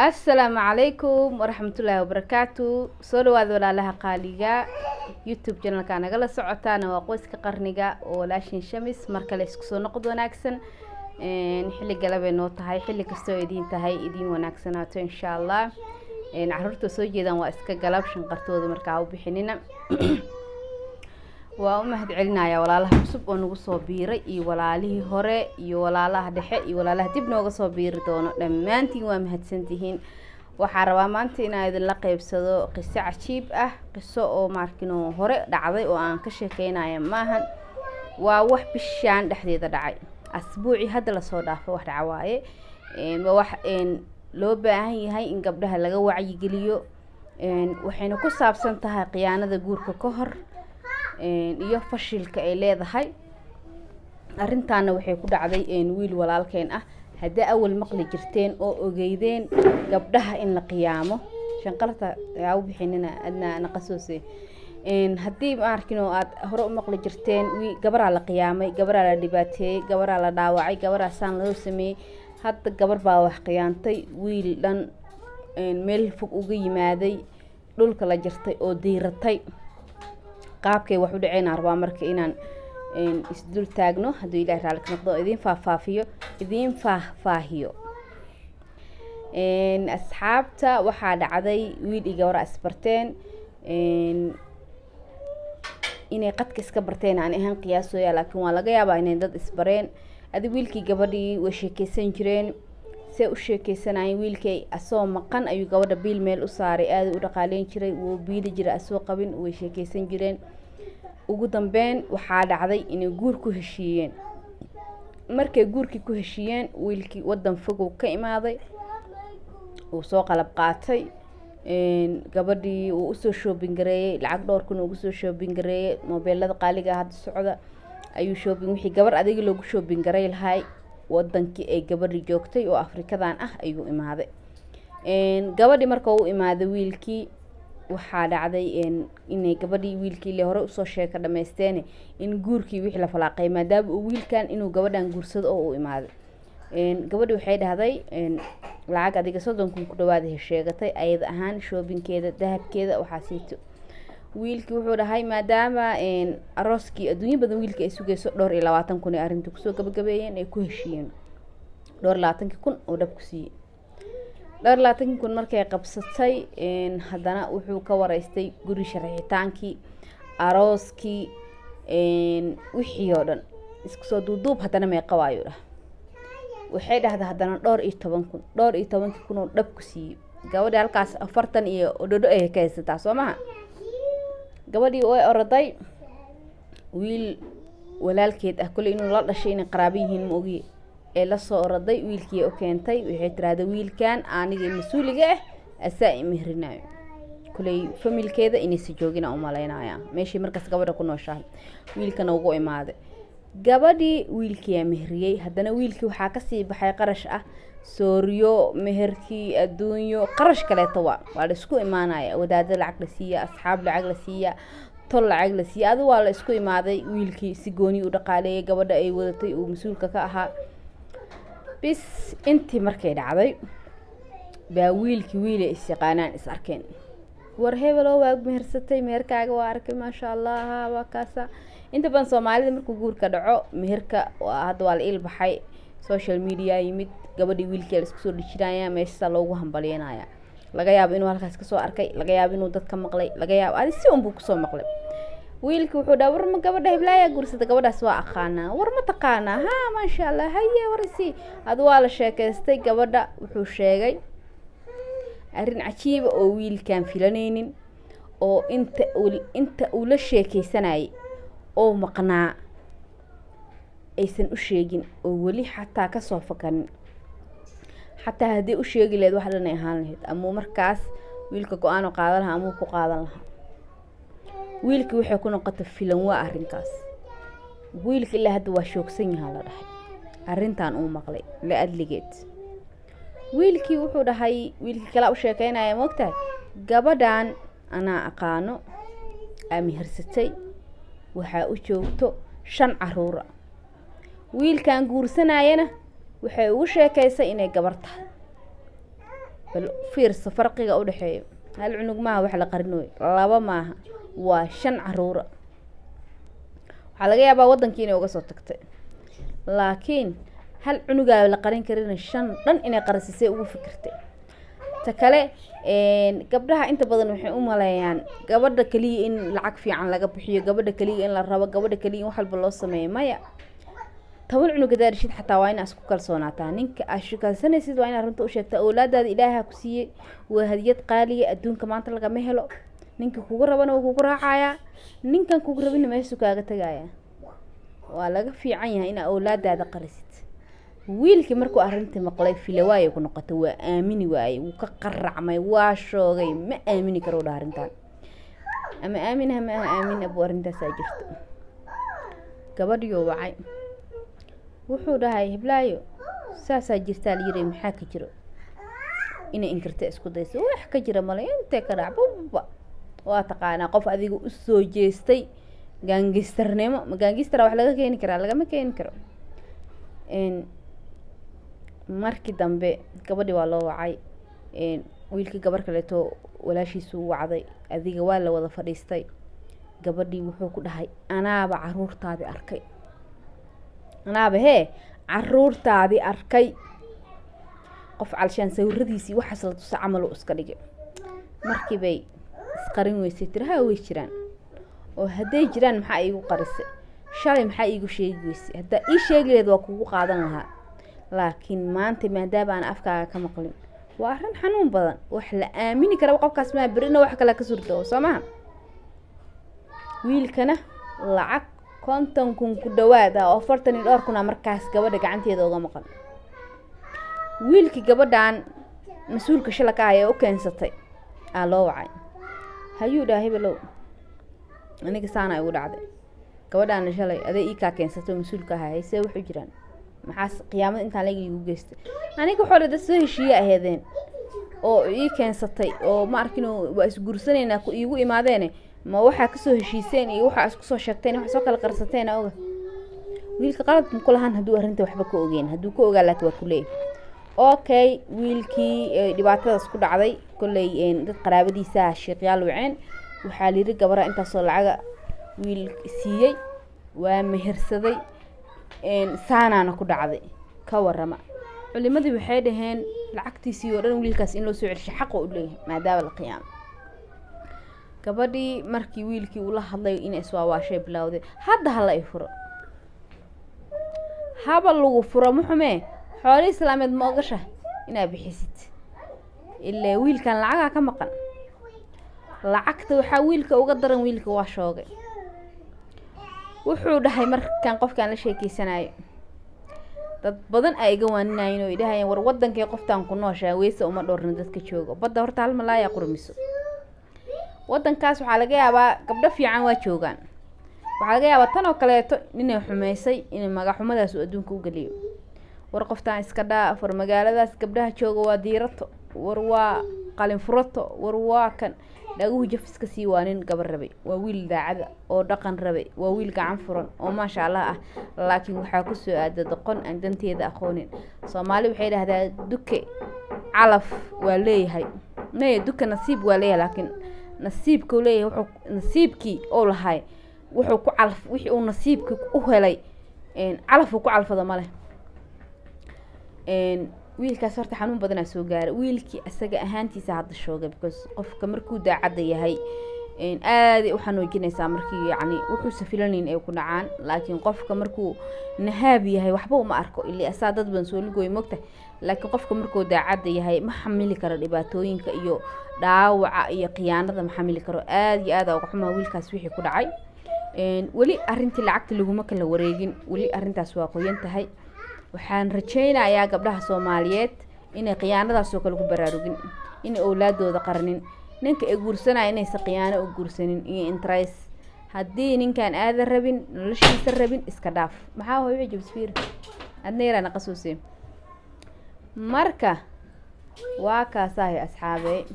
السلام عليكم ورحمة الله وبركاته. سولو هذا ولا لها قاليجا يوتيوب channel كان قال سعتنا وقوس كقرنجا ولاشين شمس مركل إسكسو نقد وناكسن نحل قلب النوت هاي حل كستو يدين تهاي يدين وناكسناتو إن شاء الله نعرفتو سوجي واسك قلب شنقرتو ذا مركاو بحنينا ومهد علنا يا ولا لها cusub oo nagu soo biiray iyo walaalihii hore iyo walaalaha dhexe iyo walaalaha dib nooga soo biiri doono dhammaantiin waa mahadsantihiin. waxaan rabaa maanta inaan idin la qaybsado qiso cajiib ah, qiso oo markino hore dhacday oo aan ka sheekeynayo maahan, waa wax bishaan dhexdeeda dhacay asbuuci hadda la soo dhaafay wax dhaca waaye wax loo baahan yahay in gabdhaha laga wacyi geliyo waxayna ku saabsan tahay khiyaanada guurka ka hor iyo fashilka ay leedahay. arintaana waxay ku dhacday wiil walaalkeen ah, hadda awal maqli jirteen oo ogeydeen gabdhaha in la qiyaamo shanqarta yaa u bixinina adna naqasoose haddii markino aad hore u maqli jirteen gabar la qiyaamay, gabar la dhibaateeyay, gabar la dhaawacay, gabar saan loo sameeyay, hadda gabar baa wax qiyaantay wiil dhan meel fog uga yimaaday, dhulka la jirtay oo diiratay. qaabkay wax u dhaceen arbaa marka inaan isdul taagno haddii ilaahay raali ka noqdo idin faahfaahiyo. asxaabta waxaa dhacday wiil iyo gabar asbarteen inay qadka iska barteen aan ahaan qiyaasooya, laakiin waa laga yaabaa inay dad isbareen. wiilkii gabadhii way sheekeysan jireen, se u sheekeysanayeen. wiilkay asoo maqan ayuu gabadha biil meel u saaray, aad u dhaqaaleyn jiray, wuu biili jiray asoo qabin, way sheekeysan jireen. ugu dambeyn waxaa dhacday inay guur ku heshiiyeen. markay guurkii ku heshiiyeen, wiilkii wadan fog uu ka imaaday, uu soo qalab qaatay, gabadhii uu usoo shopping gareeyay, lacag dhowr kun ugu soo shopping gareeyay, mobeelada qaaliga hadda socda ayuu shopping wixii gabar adiga loogu shopping gareey lahay wadankii ay gabadhii joogtay oo Afrikadan ah ayuu imaaday. gabadhii marka uu imaaday wiilkii waxaa dhacday inay gabadhii wiilkii le hore usoo sheeka dhameysteen in guurkii wixii la falaaqay maadaama uu wiilkan inuu gabadhan guursado oo uu imaaday. gabadhii waxay dhahday lacag adiga 30 kun ku dhawaad sheegatay ayad ahaan shoppingkeeda, dahabkeeda waxaa siito. wiilkii wuxuu dhahay maadaama arooskii adduunyo badan wiilkii ay sugayso 20 kun ee arinta kusoo gabagabeeyeen ay ku heshiiyeen 20 kun oo dhab ku siiyay. 20 kun markay qabsatay haddana wuxuu ka wareystay guri sharxitaankii, arooskii, wixii oo dhan isku soo duuduub haddana may qabaayo dhah. waxay dhahday haddana 12 kun oo dhab ku siiyay. gabadhii halkaas 40 iyo odhodho ay ka haysataa soo maha. gabadhii way oraday, wiil walaalkeed ah kulay inuu la dhashay inay qaraabo yihiin ma ogi ee la soo oraday. wiilkii oo keentay waxay tiraahday wiilkan aniga mas'uuliga ah asaa imehrinayo kulay familkeeda inay si joogina u maleynaya meeshii markaas gabadha ku nooshahay. wiilkana ugu imaaday, gabadhii wiilkii yaa mehriyay. haddana wiilkii waxaa ka sii baxay qarash ah sooriyo, meherkii, adduunyo, qarash kaleeto waa la isku imaanaya. wadaadada lacag la siiya, asxaab lacag la siiya, tol lacag la siiya, adu waa la isku imaaday. wiilkii si gooni u dhaqaaleeyay, gabadha ay wadatay uu mas'uulka ka ahaa. bis intii markay dhacday baa wiilkii wiil is yaqaanaan is arkeen. war hebelo waa mehersatay, meherkaaga waa arkay maasha Allah waa kaasa. inta badan Soomaalida markuu guurka dhaco meherka hadda waa la ilbaxay, social media yimid, gabadhii wiilkii la isku soo dhijinaya, meesha loogu hambalyeynaya. laga yaabo inuu halkaas ka soo arkay, laga yaabo inuu dadka maqlay, laga yaabo adi si un buu ku soo maqlay. wiilkii wuxuu dhahay war ma gabadha heblaaya guursada, gabadhaas waa aqaana, war ma taqaana, ha maasha Allah haye warisi. adu waa la sheekaystay. gabadha wuxuu sheegay arrin cajiib oo wiilkan filanaynin, oo inta uu la sheekaysanayay oo maqnaa aysan u sheegin, oo wali xataa ka soo fakanin. xataa haddii u sheegi lahayd wax dhan ay ahaan lahayd, ama markaas wiilka go'aan oo qaadan lahaa ama ku qaadan lahaa. wiilkii waxay ku noqotay filan waa arrinkaas. wiilkii ilaa hadda waa shoogsan yahay la dhahay arrintan uu maqlay la adligeed. wiilkii wuxuu dhahay, wiilkii kala u sheekeynaya moogtahay, gabadhan anaa aqaano mehersatay, waxaa u joogto 5 caruura. wiilkan guursanayana waxay ugu sheekaysay inay gabar tahay. bal fiirso farqiga u dhaxeeyo hal cunug maaha wax la qarinoy laba maaha waa 5 caruura waxaa laga yaabaa wadankii inay uga soo tagtay laakiin hal cunugaa la qarin karin 5 dhan inay qarisay ugu fikirtay ta kale gabdhaha inta badan waxay u maleeyaan gabadha kaliya in lacag fiican laga bixiyo gabadha kaliya in la rabo gabadha kaliya in wax walba loo sameeyo maya 10 cunug daarishid xataa waa inaad isku kalsoonaataa ninka aad shukaasanaysid waa inaad runta u sheegtaa awlaadaada ilaaha ku siiyey waa hadiyad qaaliya adduunka maanta lagama helo ninka kugu rabana wuu kugu raacayaa ninkan kugu rabina meeshu kaaga tagayaa waa laga fiican yahay inaad awlaadaada qarisid wiilkii markuu arrintii maqlay filawaayo ku noqotay waa aamini waayay wuu ka qaracmay waa shoogay ma aamini karo dhaarintan ama aaminaha ma aamin abu arrintaas ay jirto gabadhiyo wacay wuxuu dhahay hiblaayo saasaa jirtaa la yiri maxaa ka jiro inay inkirta isku dayso wax ka jira male intee ka dhacba waa taqaanaa qof adiga u soo jeestay gaangistarnimo ma gaangistara wax laga keeni karaa lagama keeni karo markii dambe gabadhi waa loo wacay wiilkii gabar kaleeto walaashiisu wacday adiga waa la wada fadhiistay gabadhii wuxuu ku dhahay anaaba caruurtaadii arkay anaaba caruurtaadii arkay qof calshaan sawiradiisii waxaas la tusa camal uu iska dhigay markii bay isqarin weysay tiraha way jiraan oo hadday jiraan maxaa iigu qarisay shalay maxaa iigu sheegi weysay haddaa ii sheegi lahayd waa kugu qaadan lahaa laakiin maanta maadaama aan afkaaga ka maqlin waa arrin xanuun badan wax la aamini kara qofkaas ma birina wax kale ka surto Soomaa wiilkana lacag 50 kun ku dhawaad oo 40 dhowr kuna markaas gabadha gacanteeda uga maqan wiilkii gabadhan mas'uulka shalaka ay u keensatay loo wacay hayuu dhahay balow aniga saana ay u dhacday gabadhan shalay aday ii ka keensatay mas'uulka hayse wuxuu jiraan maxaas qiyaamada inta la igu geystay aniga xoolada soo heshiye aheedeen oo ii keensatay oo ma arkin waa isguursanayna ku iigu imaadeen ma waxa ka soo heshiiseen iyo waxa isku soo sheegteen waxa soo kala qarsateen oga wiilka qalad ma kulahan haduu arinta waxba ka ogeyn haduu ka ogaa laakiin waa kulay okay wiilkii dhibaatadaas ku dhacday kulay dad qaraabadiisa sheeqyaal waceen waxa la yiri gabara inta soo lacaga wiil siiyay waa mehersaday saanaana ku dhacday ka warama culimadii waxay dhaheen lacagtiisii oo dhan wiilkaas in loo soo celiyo xaq u leeyahay maadaama la qiyaam gabadhii markii wiilkii uu la hadlay in iswaawashay bilowday hadda hala ay furo haba lagu furo muxume xoolo islaameed ma ogasha inaa bixisid ilaa wiilkan lacaga ka maqan lacagta waxa wiilka uga daran wiilka waa shoogay wuxuu dhahay markaan qofkaan la sheekeysanaayo dad badan ay iga waaninaayeen oo idahayeen war wadankay qoftaan ku nooshaa weesa uma dhoorna dadka jooga badda horta hal malaaya qurmiso wadankaas waxa laga yaabaa gabdho fiican waa joogan waxa laga yaabaa tan oo kaleeto inay xumeysay in magac xumadaas uu adduunka u galiyo war qoftaan iska dhaafar magaaladaas gabdhaha jooga waa diirato war waa qalin furato war waa kan dhaguhu jafiska sii waanin gabar rabay waa wiil daacada oo dhaqan rabay waa wiil gacan furan oo ma sha Allah laakiin waxa ku soo aaday doqon aan danteeda aqoonin Soomaali waxay yiraahdaan duke calaf waa leeyahay nee duke nasiib waa leeyahay laakiin nasiibku leeyahay wuxuu nasiibkii oo lahay wuxuu ku calaf wixii uu nasiibku u helay calaf ku calfado male wiilkaas horta xanuun badan soo gaaray wiilkii asaga ahaantiisa hadda shoogay because qofka markuu daacad yahay aad u xanuujinaysa markii yaani wuxuu safilanin ay ku dhacaan laakiin qofka markuu nahaab yahay waxba uma arko ilaa asaa dad badan soo ligooy mogta laakiin qofka markuu daacad yahay ma xamili karo dhibaatooyinka iyo dhaawaca iyo qiyaanada ma xamili karo aad iyo aad uga xumaa wiilkaas wixii ku dhacay wali arintii lacagta laguma kala wareegin wali arintaas waa qoyan tahay waxaan rajaynayaa gabdhaha Soomaaliyeed inay qiyaanadaas oo kale ku baraarugin in awlaadooda qarnin ninka ay guursanay inay saqiyaano u guursanin iyo interest haddii ninkan aad rabin noloshiisa rabin iska dhaaf maxaa hooyo jabsfiir adneerana qasuusay marka waa kaasahay asxaabe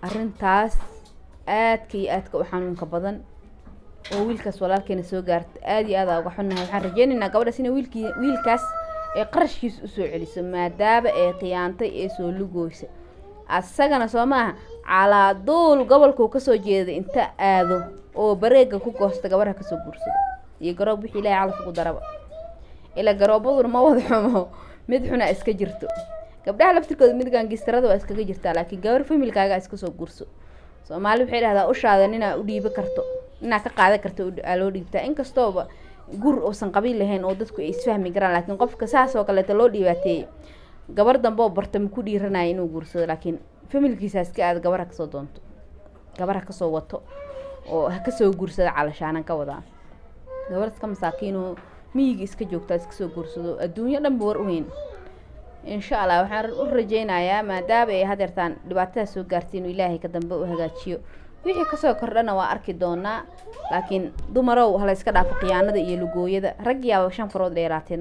arintaas aadka u xanuunka badan oo wiilkaas walaalkeena soo gaartay aad iyo aad uga xunnahay waxaan rajaynaynaa gabadhaas inay wiilkaas ee qarashkiisa u soo celiso maadaaba ee qiyaantay ee soo lugooysa asagana soo maaha calaa duul gobolka uu kasoo jeeday inta aado oo bareega ku goosta gabarha kasoo guursado iyo garoob wixii ilaahay calaf ugu daraba ila garoobaduna ma wada xumo mid xuna iska jirto gabdhaha laftirkooda mid gaangistarada waa iskaga jirtaa laakiin gabar familkaaga iska soo guurso Soomaali waxay dhahdaa ushaada inaa u dhiibi karto inaa ka qaadan karto loo dhiibtaa inkastooba gur oosan qabiil lahayn oo dadku ay isfahmi karaan laakiin qofka saas oo kale loo dhiibaatay gabar dambe oo bartay ku dhiiranay inuu guursado laakiin familkiisa iska aad gabar ka soo doonto gabar ka soo wato oo ka soo guursado calashaanan ka wadaa gabar iska masaakiino miyiga iska joogta iska soo guursado adduunyo dhan war u weyn insha Allah waxaan u rajeynayaa maadaama ay hadeertaan dhibaatada soo gaartay inuu Ilaahay ka dambe u hagaajiyo wixii ka soo kordhana waa arki doonaa laakiin dumarow hala iska dhaafo qiyaanada iyo lugooyada rag yaa shan farood dheeraateen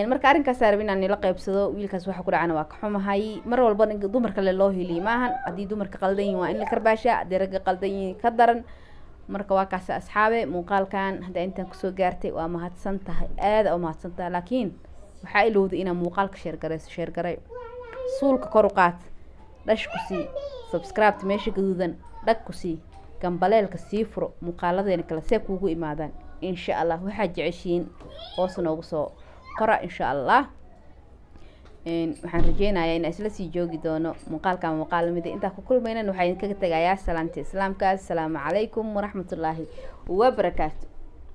marka arrinkaas rabin inaan la qaybsado wiilkaas waxa ku dhacana waa ka xumahay mar walba dumarka loo heli maahan hadii dumarka qaldan yihiin waa in la karbaasha hadii rag qaldan yihiin ka daran marka waa kaas asxaabe muuqaalkan hada intaan ku soo gaartay waa mahadsan tahay aad oo mahadsan tahay laakiin waxa ilowday inaan muuqaalka share garay suulka kor u qaad dhash ku sii subscribe meesha gaduudan dhag ku sii gambaleelka sii furo muuqaaladeena kala see kuugu imaadaan insha Allah waxa jeceshiin hoos noogu soo qora insha Allah waxaan rajeynayaa in isla sii joogi doono muuqaal mid inta ku kulmayna waxaan kaga tagayaa salaanta islaamka assalaamu calaykum waraxmatullaahi wa barakaatuh